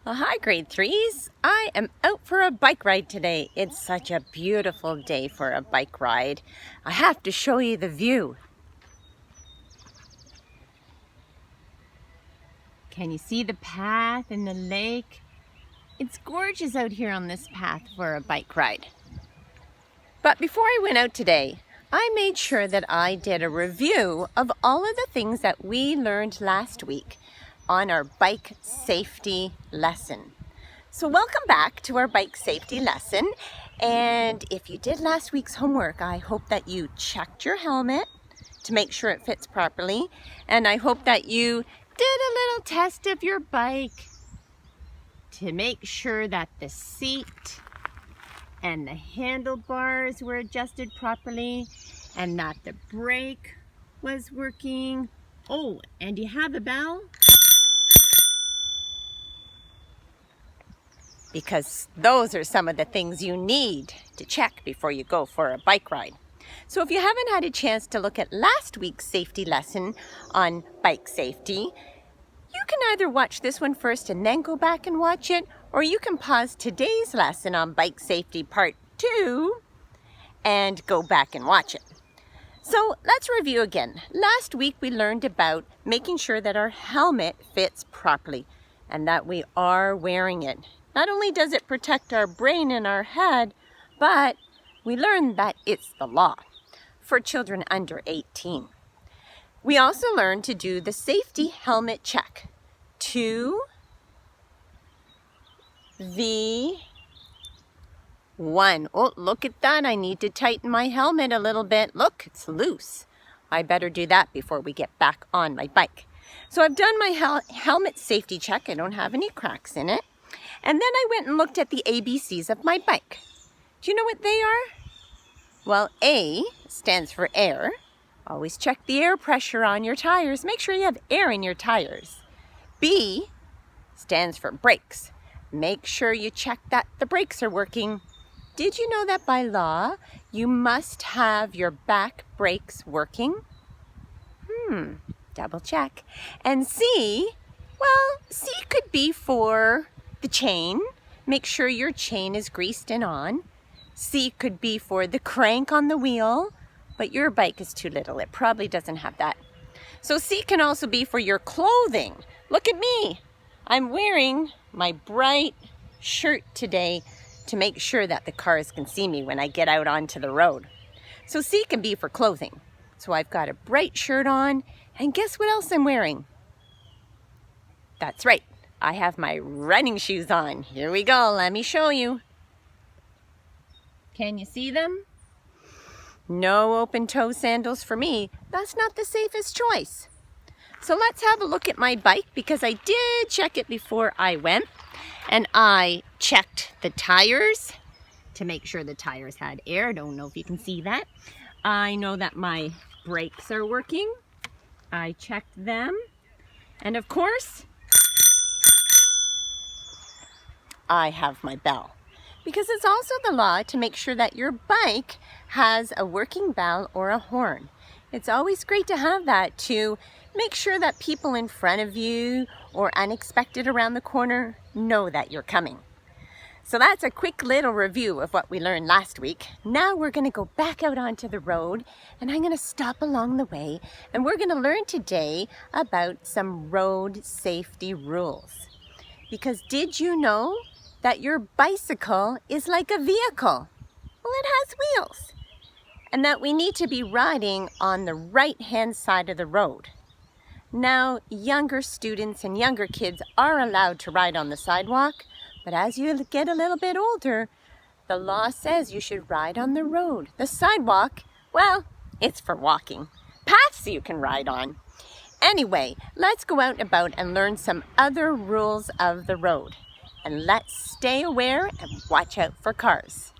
Well, hi, grade threes. I am out for a bike ride today. It's such a beautiful day for a bike ride. I have to show you the view. Can you see the path and the lake? It's gorgeous out here on this path for a bike ride. But before I went out today, I made sure that I did a review of all of the things that we learned last week on our bike safety lesson. So welcome back to our bike safety lesson. And if you did last week's homework, I hope that you checked your helmet to make sure it fits properly. And I hope that you did a little test of your bike to make sure that the seat and the handlebars were adjusted properly and that the brake was working. Oh, and you have a bell? Because those are some of the things you need to check before you go for a bike ride. So if you haven't had a chance to look at last week's safety lesson on bike safety, you can either watch this one first and then go back and watch it, or you can pause today's lesson on bike safety part 2 and go back and watch it. So let's review again. Last week we learned about making sure that our helmet fits properly and that we are wearing it. Not only does it protect our brain and our head, but we learned that it's the law for children under 18. We also learned to do the safety helmet check. 2, V, 1. Oh, look at that. I need to tighten my helmet a little bit. Look, it's loose. I better do that before we get back on my bike. So I've done my helmet safety check. I don't have any cracks in it. And then I went and looked at the ABCs of my bike. Do you know what they are? Well, A stands for air. Always check the air pressure on your tires. Make sure you have air in your tires. B stands for brakes. Make sure you check that the brakes are working. Did you know that by law, you must have your back brakes working? Double check. And C, well, C could be for the chain. Make sure your chain is greased and on. C could be for the crank on the wheel, but your bike is too little. It probably doesn't have that. So C can also be for your clothing. Look at me. I'm wearing my bright shirt today to make sure that the cars can see me when I get out onto the road. So C can be for clothing. So I've got a bright shirt on, and guess what else I'm wearing? That's right. I have my running shoes on. Here we go. Let me show you. Can you see them? No open-toe sandals for me. That's not the safest choice. So let's have a look at my bike because I did check it before I went. And I checked the tires to make sure the tires had air. Don't know if you can see that. I know that my brakes are working. I checked them. And of course, I have my bell, because it's also the law to make sure that your bike has a working bell or a horn. It's always great to have that to make sure that people in front of you or unexpected around the corner know that you're coming. So that's a quick little review of what we learned last week. Now we're going to go back out onto the road, and I'm going to stop along the way, and we're going to learn today about some road safety rules. Because did you know that your bicycle is like a vehicle? Well, it has wheels. And that we need to be riding on the right-hand side of the road. Now, younger students and younger kids are allowed to ride on the sidewalk, but as you get a little bit older, the law says you should ride on the road. The sidewalk, well, it's for walking. Paths you can ride on. Anyway, let's go out and about and learn some other rules of the road. And let's stay aware and watch out for cars.